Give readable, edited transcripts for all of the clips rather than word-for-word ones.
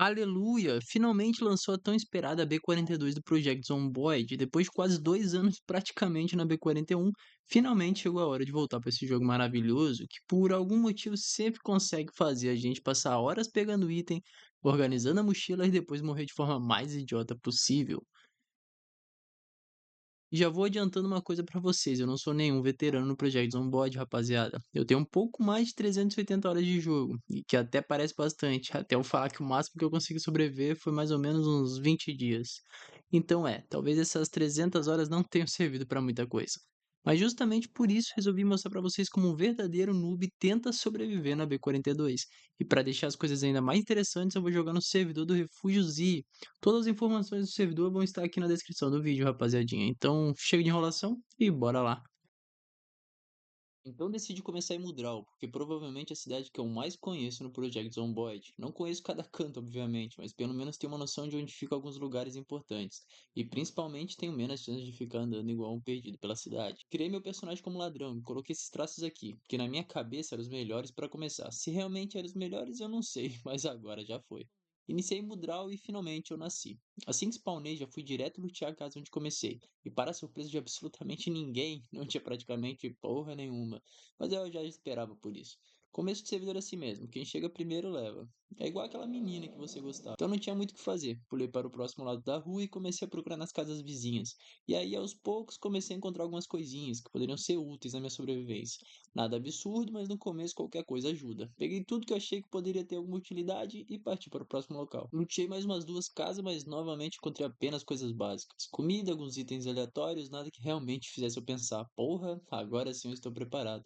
Aleluia! Finalmente lançou a tão esperada B42 do Project Zomboid. Depois de quase 2 anos praticamente na B41, finalmente chegou a hora de voltar para esse jogo maravilhoso que, por algum motivo, sempre consegue fazer a gente passar horas pegando item, organizando a mochila e depois morrer de forma mais idiota possível. E já vou adiantando uma coisa pra vocês, eu não sou nenhum veterano no Project Zomboid, rapaziada. Eu tenho um pouco mais de 380 horas de jogo, e que até parece bastante, até eu falar que o máximo que eu consigo sobreviver foi mais ou menos uns 20 dias. Então talvez essas 300 horas não tenham servido pra muita coisa. Mas justamente por isso resolvi mostrar pra vocês como um verdadeiro noob tenta sobreviver na B42. E pra deixar as coisas ainda mais interessantes, eu vou jogar no servidor do Refúgio Z. Todas as informações do servidor vão estar aqui na descrição do vídeo, rapaziadinha. Então, chega de enrolação e bora lá. Então decidi começar em Mudral, porque provavelmente é a cidade que eu mais conheço no Project Zomboid. Não conheço cada canto, obviamente, mas pelo menos tenho uma noção de onde ficam alguns lugares importantes. E principalmente tenho menos chance de ficar andando igual um perdido pela cidade. Criei meu personagem como ladrão e coloquei esses traços aqui, que na minha cabeça eram os melhores para começar. Se realmente eram os melhores, eu não sei, mas agora já foi. Iniciei em Mudral e finalmente eu nasci. Assim que spawnei, já fui direto lutear a casa onde comecei. E para a surpresa de absolutamente ninguém, não tinha praticamente porra nenhuma. Mas eu já esperava por isso. Começo de servidor é assim mesmo, quem chega primeiro leva. É igual aquela menina que você gostava. Então não tinha muito o que fazer. Pulei para o próximo lado da rua e comecei a procurar nas casas vizinhas. E aí aos poucos comecei a encontrar algumas coisinhas que poderiam ser úteis na minha sobrevivência. Nada absurdo, mas no começo qualquer coisa ajuda. Peguei tudo que eu achei que poderia ter alguma utilidade e parti para o próximo local. Lutei mais umas duas casas, mas novamente encontrei apenas coisas básicas. Comida, alguns itens aleatórios, nada que realmente fizesse eu pensar, porra, agora sim eu estou preparado.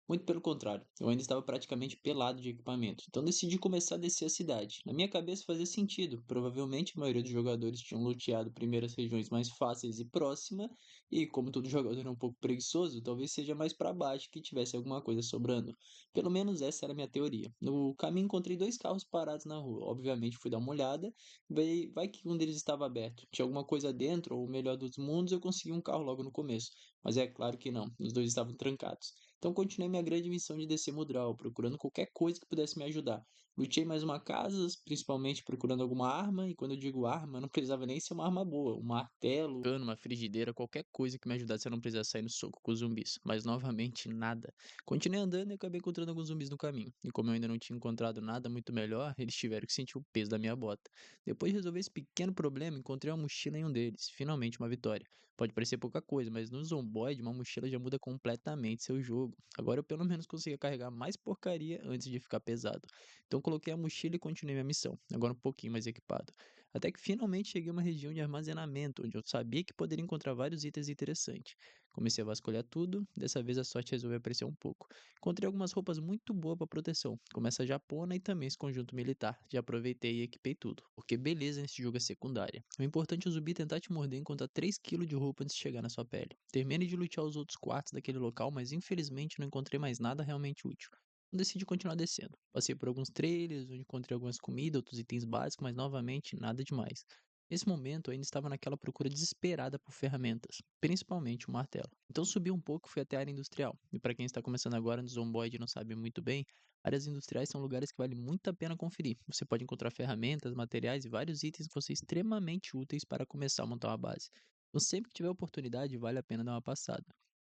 Muito pelo contrário, eu ainda estava praticamente pelado de equipamento, então decidi começar a descer a cidade. Na minha cabeça fazia sentido, provavelmente a maioria dos jogadores tinham luteado primeiro as regiões mais fáceis e próximas, e como todo jogador é um pouco preguiçoso, talvez seja mais para baixo que tivesse alguma coisa sobrando. Pelo menos essa era a minha teoria. No caminho encontrei dois carros parados na rua, obviamente fui dar uma olhada, vai que um deles estava aberto. Tinha alguma coisa dentro, ou o melhor dos mundos, eu consegui um carro logo no começo. Mas é claro que não, os dois estavam trancados. Então continuei minha grande missão de descer Mudral, procurando qualquer coisa que pudesse me ajudar. Lutei mais uma casa, principalmente procurando alguma arma, e quando eu digo arma, não precisava nem ser uma arma boa, um martelo, cano, uma frigideira, qualquer coisa que me ajudasse a não precisar sair no soco com os zumbis. Mas novamente nada. Continuei andando e acabei encontrando alguns zumbis no caminho. E como eu ainda não tinha encontrado nada muito melhor, eles tiveram que sentir o peso da minha bota. Depois de resolver esse pequeno problema, encontrei uma mochila em um deles. Finalmente uma vitória. Pode parecer pouca coisa, mas no Zomboid uma mochila já muda completamente seu jogo. Agora eu pelo menos conseguia carregar mais porcaria antes de ficar pesado. Então coloquei a mochila e continuei minha missão, agora um pouquinho mais equipado. Até que finalmente cheguei a uma região de armazenamento, onde eu sabia que poderia encontrar vários itens interessantes. Comecei a vasculhar tudo, dessa vez a sorte resolveu aparecer um pouco. Encontrei algumas roupas muito boas para proteção, como essa japona e também esse conjunto militar. Já aproveitei e equipei tudo, porque beleza nesse jogo é secundária. O importante é o zumbi tentar te morder enquanto há 3 kg de roupa antes de chegar na sua pele. Terminei de lutear os outros quartos daquele local, mas infelizmente não encontrei mais nada realmente útil. Então decidi continuar descendo. Passei por alguns trailers, onde encontrei algumas comidas, outros itens básicos, mas novamente nada demais. Nesse momento, eu ainda estava naquela procura desesperada por ferramentas, principalmente o martelo. Então subi um pouco e fui até a área industrial. E para quem está começando agora no Zomboid e não sabe muito bem, áreas industriais são lugares que vale muito a pena conferir. Você pode encontrar ferramentas, materiais e vários itens que vão ser extremamente úteis para começar a montar uma base. Então sempre que tiver oportunidade, vale a pena dar uma passada.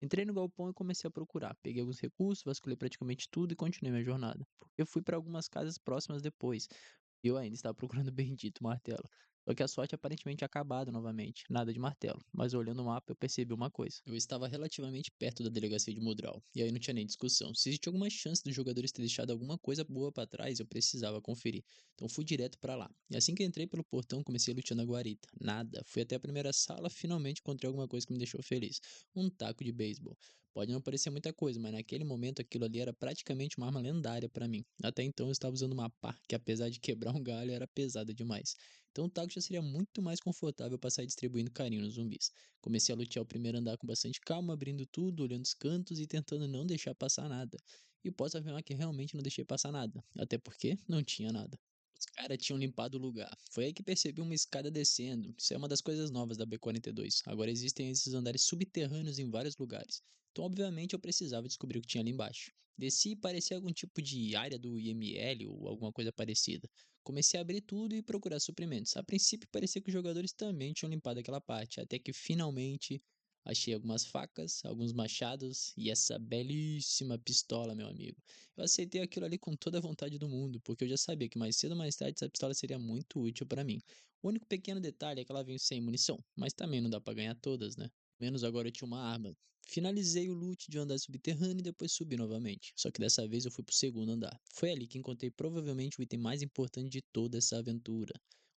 Entrei no galpão e comecei a procurar. Peguei alguns recursos, vasculhei praticamente tudo e continuei minha jornada. Eu fui para algumas casas próximas depois, eu ainda estava procurando o bendito martelo. Só que a sorte aparentemente tinha acabado novamente. Nada de martelo. Mas olhando o mapa eu percebi uma coisa. Eu estava relativamente perto da delegacia de Mudral. E aí não tinha nem discussão. Se existia alguma chance dos jogadores ter deixado alguma coisa boa para trás, eu precisava conferir. Então fui direto para lá. E assim que entrei pelo portão, comecei lutando a guarita. Nada. Fui até a primeira sala, finalmente encontrei alguma coisa que me deixou feliz. Um taco de beisebol. Pode não parecer muita coisa, mas naquele momento aquilo ali era praticamente uma arma lendária para mim. Até então eu estava usando uma pá que, apesar de quebrar um galho, era pesada demais. Então o taco já seria muito mais confortável para sair distribuindo carinho nos zumbis. Comecei a lutear o primeiro andar com bastante calma, abrindo tudo, olhando os cantos e tentando não deixar passar nada. E posso afirmar que realmente não deixei passar nada, até porque não tinha nada. Os caras tinham limpado o lugar. Foi aí que percebi uma escada descendo. Isso é uma das coisas novas da B42. Agora existem esses andares subterrâneos em vários lugares. Então, obviamente, eu precisava descobrir o que tinha ali embaixo. Desci e parecia algum tipo de área do IML ou alguma coisa parecida. Comecei a abrir tudo e procurar suprimentos. A princípio, parecia que os jogadores também tinham limpado aquela parte, até que finalmente achei algumas facas, alguns machados e essa belíssima pistola, meu amigo. Eu aceitei aquilo ali com toda a vontade do mundo, porque eu já sabia que mais cedo ou mais tarde essa pistola seria muito útil para mim. O único pequeno detalhe é que ela veio sem munição, mas também não dá pra ganhar todas, né? Menos agora eu tinha uma arma. Finalizei o loot de um andar subterrâneo e depois subi novamente. Só que dessa vez eu fui pro segundo andar. Foi ali que encontrei provavelmente o item mais importante de toda essa aventura.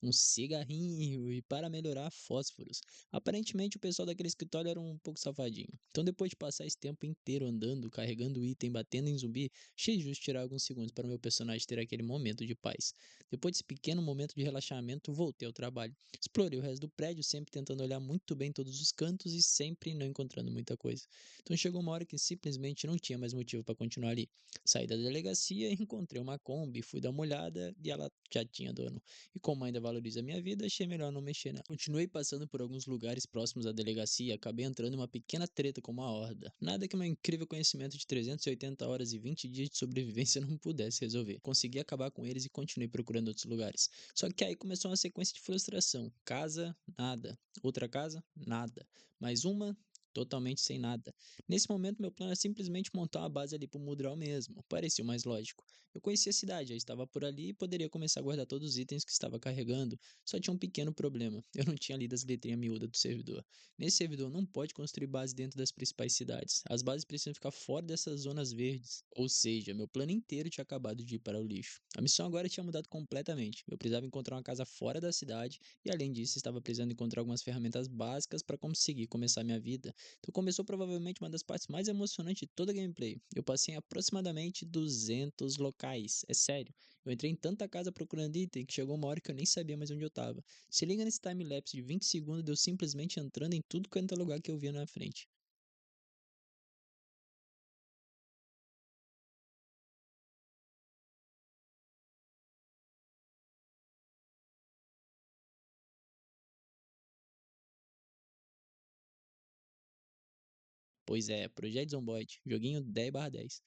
Um cigarrinho e para melhorar fósforos. Aparentemente o pessoal daquele escritório era um pouco safadinho. Então depois de passar esse tempo inteiro andando, carregando o item, batendo em zumbi, achei justo tirar alguns segundos para o meu personagem ter aquele momento de paz. Depois desse pequeno momento de relaxamento, voltei ao trabalho. Explorei o resto do prédio, sempre tentando olhar muito bem todos os cantos e sempre não encontrando muita coisa. Então chegou uma hora que simplesmente não tinha mais motivo para continuar ali. Saí da delegacia e encontrei uma Kombi, fui dar uma olhada e ela já tinha dono. E como ainda valoriza a minha vida, achei melhor não mexer nela. Continuei passando por alguns lugares próximos à delegacia e acabei entrando em uma pequena treta com uma horda. Nada que meu incrível conhecimento de 380 horas e 20 dias de sobrevivência não pudesse resolver. Consegui acabar com eles e continuei procurando outros lugares. Só que aí começou uma sequência de frustração. Casa, nada. Outra casa, nada. Mais uma, totalmente sem nada. Nesse momento, meu plano era simplesmente montar uma base ali pro Mudral mesmo. Parecia o mais lógico. Eu conhecia a cidade, já estava por ali e poderia começar a guardar todos os itens que estava carregando. Só tinha um pequeno problema. Eu não tinha lido as letrinhas miúdas do servidor. Nesse servidor não pode construir base dentro das principais cidades. As bases precisam ficar fora dessas zonas verdes. Ou seja, meu plano inteiro tinha acabado de ir para o lixo. A missão agora tinha mudado completamente. Eu precisava encontrar uma casa fora da cidade e, além disso, estava precisando encontrar algumas ferramentas básicas para conseguir começar minha vida. Então começou provavelmente uma das partes mais emocionantes de toda a gameplay. Eu passei em aproximadamente 200 locais. É sério. Eu entrei em tanta casa procurando item que chegou uma hora que eu nem sabia mais onde eu estava. Se liga nesse time-lapse de 20 segundos de eu simplesmente entrando em tudo quanto é lugar que eu via na frente. Pois é, Project Zomboid, joguinho 10/10.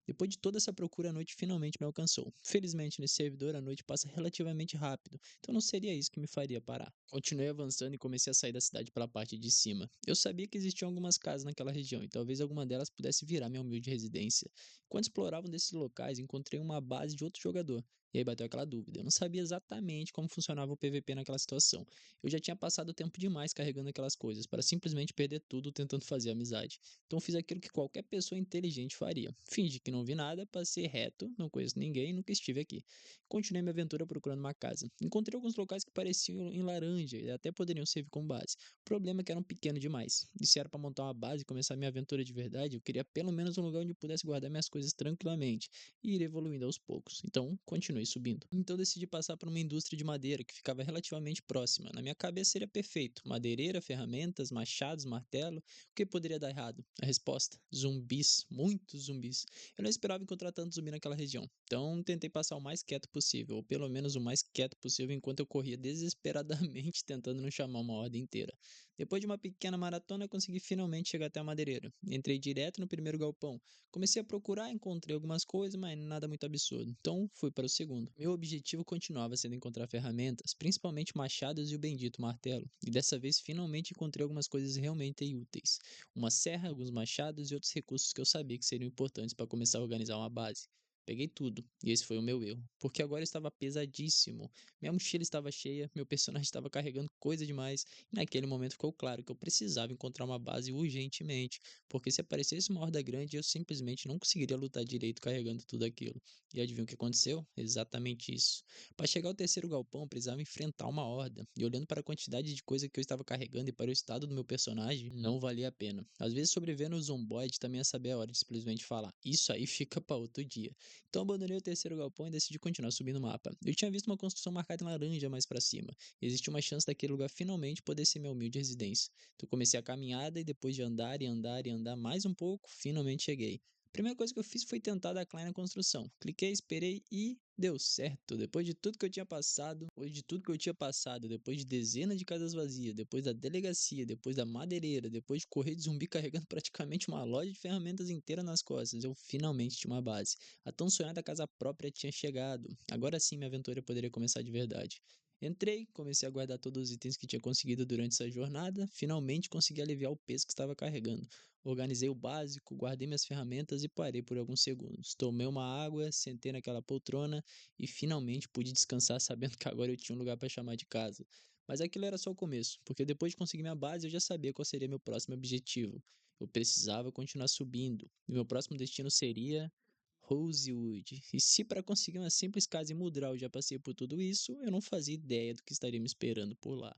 Depois de toda essa procura, a noite finalmente me alcançou. Felizmente, nesse servidor, a noite passa relativamente rápido, então não seria isso que me faria parar. Continuei avançando e comecei a sair da cidade pela parte de cima. Eu sabia que existiam algumas casas naquela região e talvez alguma delas pudesse virar minha humilde residência. Quando explorava um desses locais, encontrei uma base de outro jogador. E aí bateu aquela dúvida. Eu não sabia exatamente como funcionava o PVP naquela situação. Eu já tinha passado tempo demais carregando aquelas coisas para simplesmente perder tudo tentando fazer amizade. Então fiz aquilo que qualquer pessoa inteligente faria. Fingi que não vi nada, passei reto, não conheço ninguém, nunca estive aqui. Continuei minha aventura procurando uma casa. Encontrei alguns locais que pareciam em laranja e até poderiam servir como base. O problema é que eram pequenos demais. E se era para montar uma base e começar minha aventura de verdade, eu queria pelo menos um lugar onde eu pudesse guardar minhas coisas tranquilamente e ir evoluindo aos poucos. Então, continuei subindo. Então decidi passar por uma indústria de madeira que ficava relativamente próxima. Na minha cabeça seria perfeito: madeireira, ferramentas, machados, martelo. O que poderia dar errado? A resposta: zumbis, muitos zumbis. Eu não esperava encontrar tanto zumbi naquela região, então tentei passar o mais quieto possível, ou pelo menos o mais quieto possível enquanto eu corria desesperadamente tentando não chamar uma ordem inteira. Depois de uma pequena maratona, consegui finalmente chegar até a madeireira. Entrei direto no primeiro galpão. Comecei a procurar, encontrei algumas coisas, mas nada muito absurdo. Então fui para o segundo. Meu objetivo continuava sendo encontrar ferramentas, principalmente machados e o bendito martelo. E dessa vez finalmente encontrei algumas coisas realmente úteis: uma serra, alguns machados e outros recursos que eu sabia que seriam importantes para começar a organizar uma base. Peguei tudo, e esse foi o meu erro, porque agora estava pesadíssimo. Minha mochila estava cheia, meu personagem estava carregando coisa demais, e naquele momento ficou claro que eu precisava encontrar uma base urgentemente, porque se aparecesse uma horda grande, eu simplesmente não conseguiria lutar direito carregando tudo aquilo. E adivinha o que aconteceu? Exatamente isso. Para chegar ao terceiro galpão, eu precisava enfrentar uma horda, e olhando para a quantidade de coisa que eu estava carregando e para o estado do meu personagem, não valia a pena. Às vezes sobreviver no zomboid também é saber a hora de simplesmente falar: isso aí fica para outro dia. Então abandonei o terceiro galpão e decidi continuar subindo o mapa. Eu tinha visto uma construção marcada em laranja mais para cima, e existia uma chance daquele lugar finalmente poder ser minha humilde residência. Então comecei a caminhada e depois de andar e andar e andar mais um pouco, finalmente cheguei. A primeira coisa que eu fiz foi tentar dar climb na construção. Cliquei, esperei e Deu certo, depois de tudo que eu tinha passado, depois de dezenas de casas vazias, depois da delegacia, depois da madeireira, depois de correr de zumbi carregando praticamente uma loja de ferramentas inteira nas costas, eu finalmente tinha uma base. A tão sonhada casa própria tinha chegado. Agora sim minha aventura poderia começar de verdade. Entrei, comecei a guardar todos os itens que tinha conseguido durante essa jornada, finalmente consegui aliviar o peso que estava carregando. Organizei o básico, guardei minhas ferramentas e parei por alguns segundos. Tomei uma água, sentei naquela poltrona e finalmente pude descansar sabendo que agora eu tinha um lugar para chamar de casa. Mas aquilo era só o começo, porque depois de conseguir minha base eu já sabia qual seria meu próximo objetivo. Eu precisava continuar subindo. E meu próximo destino seria Rosewood. E se para conseguir uma simples casa em Muldrow eu já passei por tudo isso, eu não fazia ideia do que estaria me esperando por lá.